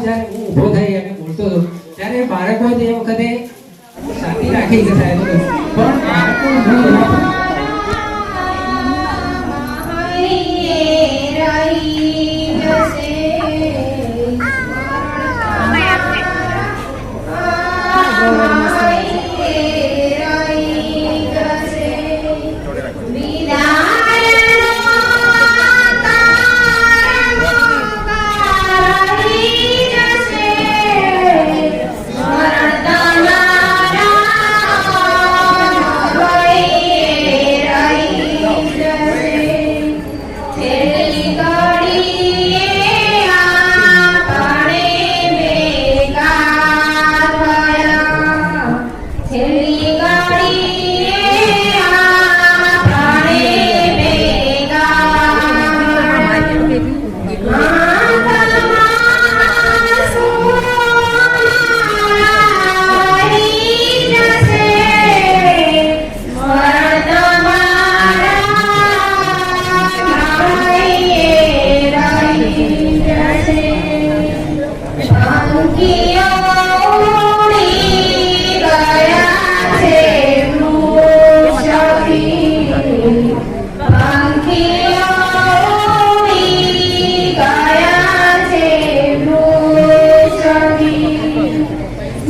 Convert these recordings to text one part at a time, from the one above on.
જ્યારે હું ઊભો થઈ અને બોલતો હતો ત્યારે બાળકોએ તે વખતે શાંતિ રાખી કે સાહેબ પણ બાળકો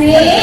Yeah.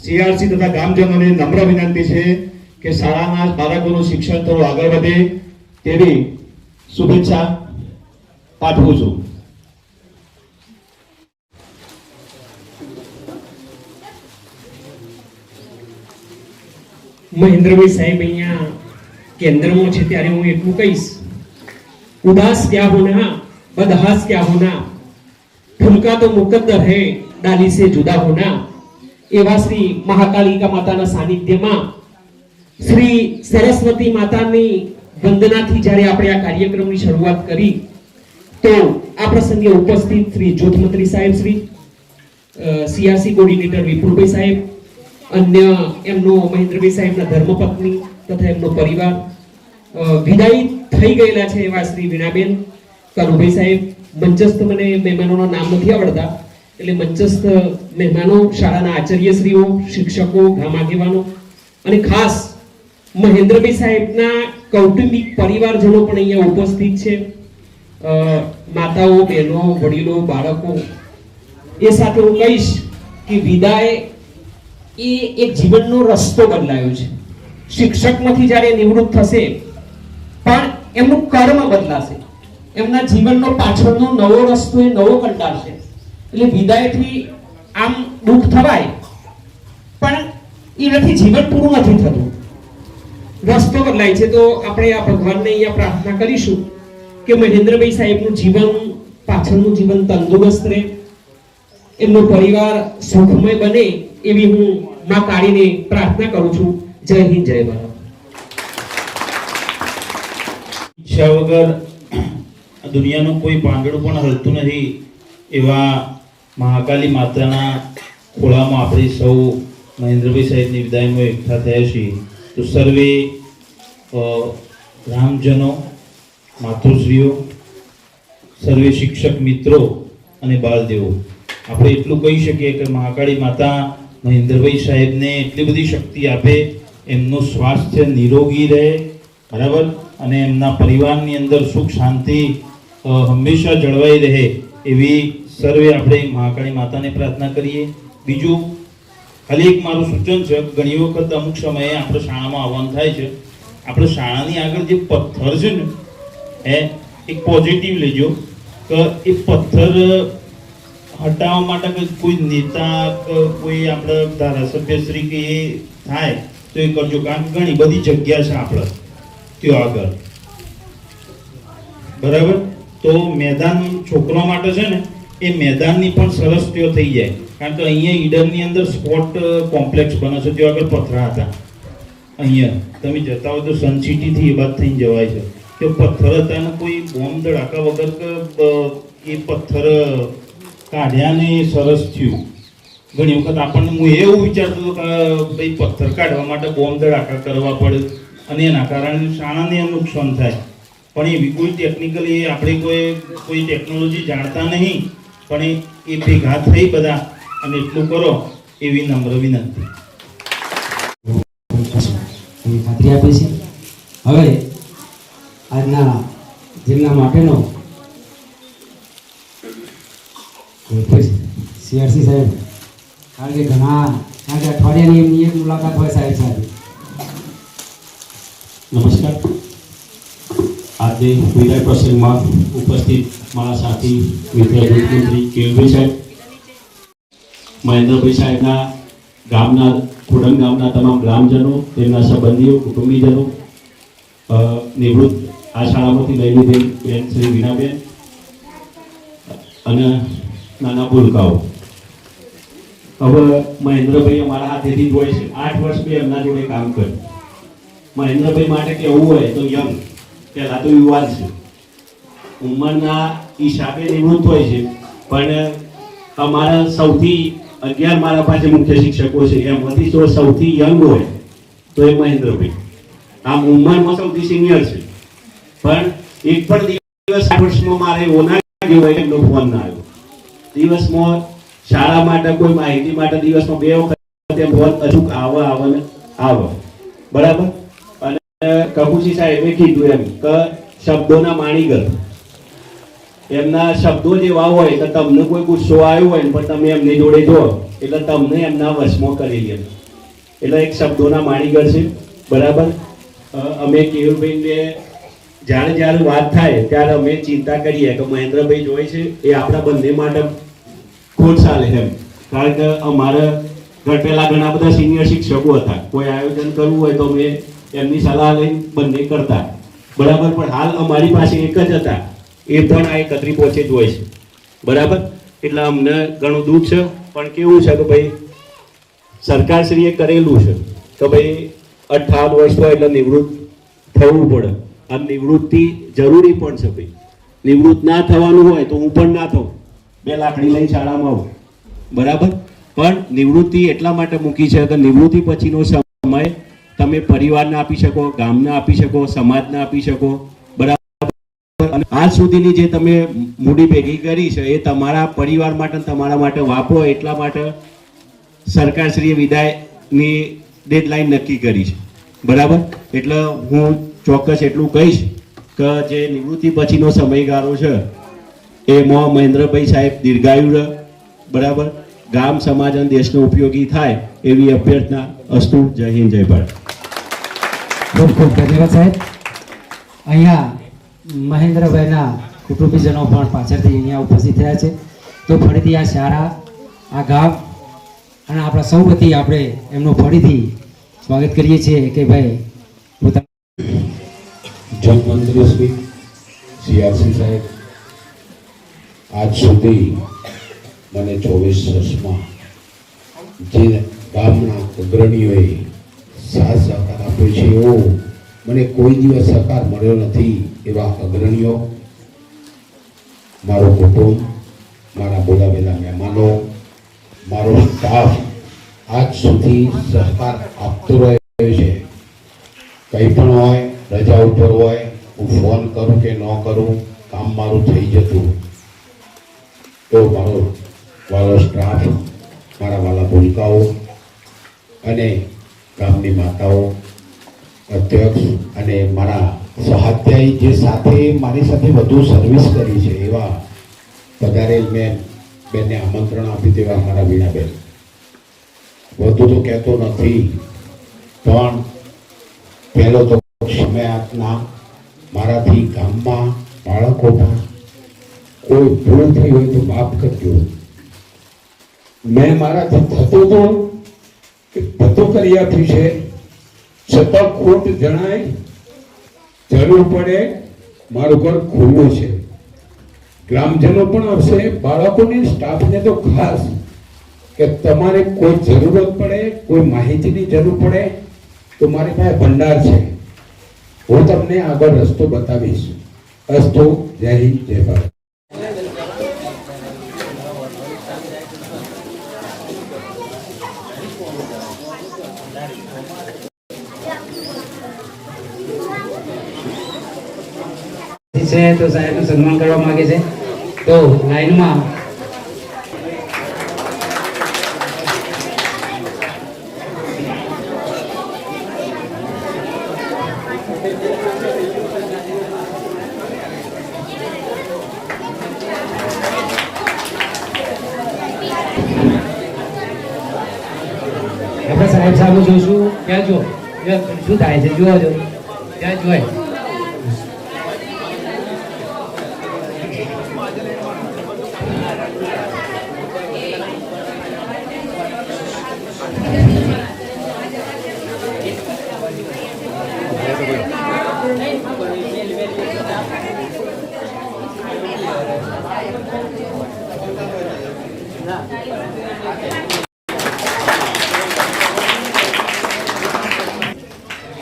સીઆરસી તથા ગામજનોને નમ્ર વિનંતી છે કે શાળાના બાળકોનું શિક્ષણ થોડું આગળ વધે તેવી શુભેચ્છા પાઠવું છું. મહેન્દ્રભાઈ સાહેબ અહીંયા કેન્દ્રમાં છે ત્યારે હું એટલું કહીશ, ઉદાસ ક્યાં હોના બદહાસ ક્યાં હોના, ઠુમકા તો મુકદ્દર હૈ ડાલી સે જુદા હોના. એવા શ્રી મહાકાલિકા માતાના સાનિધ્યમાં શ્રી સરસ્વતી માતાની વંદનાથી જ્યારે આપણે આ કાર્યક્રમની શરૂઆત કરી તો આ પ્રસંગે ઉપસ્થિત શ્રી જ્યોતમંત્રી સાહેબ, શ્રી સીઆરસી કોર્ડિનેટર વિપુલભાઈ સાહેબ, અન્ય એમનો મહેન્દ્રભાઈ સાહેબના ધર્મપત્ની તથા એમનો પરિવાર, વિદાય થઈ ગયેલા છે એવા શ્રી વીણાબેન, કરુભાઈ સાહેબ, મંચસ્થ મને મહેમાનોના નામ નથી આવડતા એટલે મંચસ્થ મહેમાનો, શાળાના આચાર્યશ્રીઓ, શિક્ષકો, ગામ આગેવાનો અને ખાસ મહેન્દ્રભાઈ સાહેબના કૌટુંબિક પરિવારજનો પણ અહીંયા ઉપસ્થિત છે. માતાઓ, બહેનો, વડીલો, બાળકો, એ સાથે હું કહીશ કે વિદાય એ એક જીવનનો રસ્તો બદલાયો છે. શિક્ષકમાંથી જ્યારે નિવૃત્ત થશે પણ એમનું કર્મ બદલાશે, એમના જીવનનો પાછળનો નવો રસ્તો એ નવો કંડારશે. એટલે વિદાયથી આમ દુઃખ થવાય પણ એનાથી જીવન પૂરું નથી થતું, રસ્તો બદલાય છે. તો આપણે આ ભગવાનને અહીંયા પ્રાર્થના કરીશું કે મહેન્દ્રભાઈ સાહેબનું જીવન, પાછળનું જીવન તંદુરસ્ત રહે, એમનો પરિવાર સુખમય બને એવી હું માં કાળીને પ્રાર્થના કરું છું. જય હિન્દ, જય ભારત. ઈચ્છા વગર દુનિયાનું કોઈ પાંદડું પણ હલતું નથી એવા મહાકાલી માતાના ખોળામાં આપણે સૌ મહેન્દ્રભાઈ સાહેબની વિદાયમાં એકઠા થયા છીએ. તો સર્વે ગ્રામજનો, માતુશ્રીઓ, સર્વે શિક્ષક મિત્રો અને બાળદેવો, આપણે એટલું કહી શકીએ કે મહાકાળી માતા મહેન્દ્રભાઈ સાહેબને એટલી બધી શક્તિ આપે, એમનું સ્વાસ્થ્ય નિરોગી રહે, બરાબર, અને એમના પરિવારની અંદર સુખ શાંતિ હંમેશા જળવાઈ રહે એવી સર્વે આપણે મહાકાળી માતાને પ્રાર્થના કરીએ. બીજું ખાલી એક મારું સૂચન છે, ઘણી વખત અમુક સમયે આપણે શાળામાં આવવાનું થાય છે, આપણે શાળાની આગળ જે પથ્થર છે ને એક પોઝિટિવ લેજો કે એ પથ્થર હટાવવા માટે કોઈ નેતા, કોઈ આપણે ધારાસભ્યશ્રી કે એ થાય તો એ કરજો, કારણ કે ઘણી બધી જગ્યા છે આપણે ત્યાં આગળ, બરાબર. તો મેદાન છોકરો માટે છે ને એ મેદાનની પણ સરસ ત્યો થઈ જાય, કારણ કે અહીંયા ઈડરની અંદર સ્પોર્ટ કોમ્પ્લેક્સ બને છે, ત્યાં આગળ પથરા હતા. અહીંયા તમે જતા હોય તો સન સિટીથી એ બાદ થઈને જવાય છે, કે પથ્થર હતા ને કોઈ બોમ્બ ધડાકા વગર કે એ પથ્થર કાઢ્યા ને સરસ થયું. ઘણી વખત આપણને હું એવું વિચારતો હતો કે ભાઈ પથ્થર કાઢવા માટે બોમ્બ ધડાકા કરવા પડે અને એના કારણે શાળાને નુકસાન થાય, પણ એવી કોઈ ટેકનિકલી આપણે કોઈ ટેકનોલોજી જાણતા નહીં, પણ એ ભેગા થઈ બધા અને એટલું કરો એવી નમ્ર વિનંતી. ખાતરી આપી છે. હવે આજના જિલ્લા માટેનો સીઆરસી સાહેબ, કારણ કે અઠવાડિયાની એમની એક મુલાકાત હોય સાહેબ સાથે. નમસ્કાર. આજે વિદાય પ્રસંગમાં ઉપસ્થિત મારા સાથી વિદ્યાર્થી મંત્રી કેયુભાઈ સાહેબ, મહેન્દ્રભાઈ સાહેબના ગામના, ખોડંગ ગામના તમામ ગ્રામજનો, તેમના સંબંધીઓ, કુટુંબીજનો, નિવૃત્ત આ શાળામાંથી લઈ લીધેલ બેન શ્રી વીણાબેન અને નાના ભૂલકાઓ. હવે મહેન્દ્રભાઈ અમારા હાથેથી જ હોય છે. 8 વર્ષ મેં એમના જોડે કામ કર્યું. મહેન્દ્રભાઈ માટે કહેવું હોય તો યંગ, પહેલા તો યુવાન છે, ઉંમરના હિસાબે નિવૃત્ત હોય છે, પણ અમારા સૌથી 11 મારા પાસે મુખ્ય શિક્ષકો છે, એમાંથી તો સૌથી યંગ હોય તો એ મહેન્દ્રભાઈ. આમ ઉંમરમાં સૌથી સિનિયર છે, પણ એક પણ દિવસ 8 વર્ષમાં મારે એવો ના ગયો એમનો ફોન ના આવ્યો. દિવસમાં શાળા માટે કોઈ માહિતી માટે દિવસમાં 2 વખત ફોન અચૂક આવે બરાબર. અને કપૂરજી સાહેબે કીધું એમ કે શબ્દોના માણીગર, એમના શબ્દો જેવા હોય તો તમને કોઈ ગુસ્સો આવ્યો હોય પણ તમે એમની જોડે જો એટલે તમને એમના વશમાં કરી લે. એટલે એક શબ્દોના માણીગર છે બરાબર. અમે કેયુરભાઈને જ્યારે વાત થાય ત્યારે અમે ચિંતા કરીએ કે મહેન્દ્રભાઈ જોઈ છે એ આપણા બંને માટે ખોટ ચાલે એમ. કારણ કે અમારા ઘર પહેલા ઘણા બધા સિનિયર શિક્ષકો હતા, કોઈ આયોજન કરવું હોય તો અમે એમની સલાહ લઈને બંને કરતા બરાબર. પણ હાલ અમારી પાસે એક જ હતા, એ પણ આ 31 પહોંચે જ હોય છે બરાબર. એટલે અમને ઘણું દુઃખ છે, પણ કેવું છે કે ભાઈ સરકારશ્રીએ કરેલું છે કે ભાઈ 58 વર્ષ હોય એટલે નિવૃત્ત થવું પડે. આ નિવૃત્તિ જરૂરી પણ છે ભાઈ. નિવૃત્ત ના થવાનું હોય તો હું પણ ના થઉં, 2 લાકડી લઈ શાળામાં આવું બરાબર. પણ નિવૃત્તિ એટલા માટે મૂકી છે કે નિવૃત્તિ પછીનો સમય તમે પરિવારને આપી શકો, ગામને આપી શકો, સમાજને આપી શકો બરાબર. અને આજ સુધીની જે તમે મૂડી ભેગી કરી છે એ તમારા પરિવાર માટે, તમારા માટે વાપરો, એટલા માટે સરકારશ્રીએ વિદાયની ડેડલાઈન નક્કી કરી છે બરાબર. એટલે હું ચોક્કસ એટલું કહીશ કે જે નિવૃત્તિ પછીનો સમયગાળો છે એમાં મહેન્દ્રભાઈ સાહેબ દીર્ઘાયુ રહે બરાબર. ગામ, સમાજ અને દેશને ઉપયોગી થાય એવી અભ્યર્થના. અસ્તુ. જય હિન્દ, જય ભારત. ખૂબ ખૂબ ધન્યવાદ સાહેબ. અહીંયા મહેન્દ્રભાઈના કુટુંબીજનો પણ પાછળથી અહીંયા ઉપસ્થિત થયા છે. તો ફરીથી આ શાળા, આ ગામ અને આપણા સૌ વતી આપણે એમનું ફરીથી સ્વાગત કરીએ છીએ કે ભાઈ જનમંત્રી શ્રી CRC સાહેબ આજ સુધી મને 24 વર્ષમાં જે ગામના અગ્રણીઓએ સાથ સહકાર આપ્યો છે એવો મને કોઈ દિવસ સહકાર મળ્યો નથી. એવા અગ્રણીઓ, મારું કુટુંબ, મારા બોલાવેલા મહેમાનો, મારો સ્ટાફ આજ સુધી સહકાર આપતો રહ્યો છે. કંઈ પણ હોય, રજા ઉપર હોય, હું ફોન કરું કે ન કરું, કામ મારું થઈ જતું. તો મારો વાલો સ્ટાફ, મારા વાલા ભૂલકાઓ અને ગામની માતાઓ, અધ્યક્ષ અને મારા સ્વાધ્યાયી જે સાથે મારી સાથે વધુ સર્વિસ કરી છે એવા પધારેલ મેં બેનને આમંત્રણ આપી દેવા મારા વીણાબેન. વધુ તો કહેતો નથી, પણ પહેલો તો સમય આપના મારાથી ગામમાં બાળકોમાં કોઈ ભૂલ થઈ હોય તો માફ કરજો. મેં મારાથી થતો તો કે બધું કરી આપ્યું છે, છતાં ખોટ જણાય, જરૂર પડે મારું ઘર ખુલ્લું છે. ગ્રામજનો પણ આવશે, બાળકોને, સ્ટાફને તો ખાસ કે તમારે કોઈ જરૂરત પડે, કોઈ માહિતીની જરૂર પડે તો મારી પાસે ભંડાર છે, હું તમને આગળ રસ્તો બતાવીશ. અસ્તુ. જય હિન્દ, જય ભારત. છે તો સાહેબનું સન્માન કરવા માંગે છે. તો લાઈનમાં આપણે સાહેબ સાહેબ જોઈશું. ત્યાં જો શું થાય છે, જુઓ જો ત્યાં જોઈ.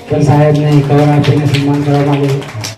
પણ સાહેબને કવર આપીને સન્માન કરવામાં આવ્યું.